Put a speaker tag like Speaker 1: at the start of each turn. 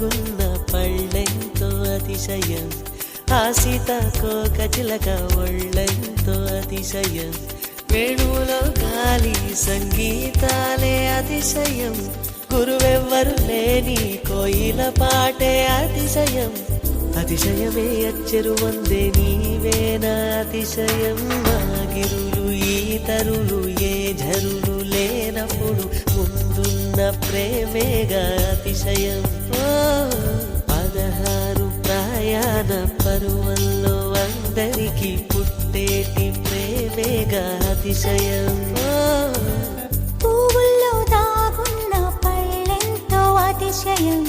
Speaker 1: దాగున్న పళ్ళెంతో అతిశయం, ఆ సీతాకోక చిలక ఒళ్ళెంతో అతిశయం, వేణువులో గాలి సంగీతాలే అతిశయం, గురువెవ్వరు లేని కోయిల పాటే అతిశయం, అతిశయమే అచ్చెరు వందే నీవేనా అతిశయం, మాగిరులు ఈతరులు ఏ ఝరులు లేనప్పుడు ముందున్న ప్రేమేగా అతిశయం. 16 ప్రయాణ పరువల్లో అందరికీ పుట్టేటి ప్రేమేగా అతిశయం.
Speaker 2: పువ్వుల్లో దాగున్న పళ్ళెంతో అతిశయం,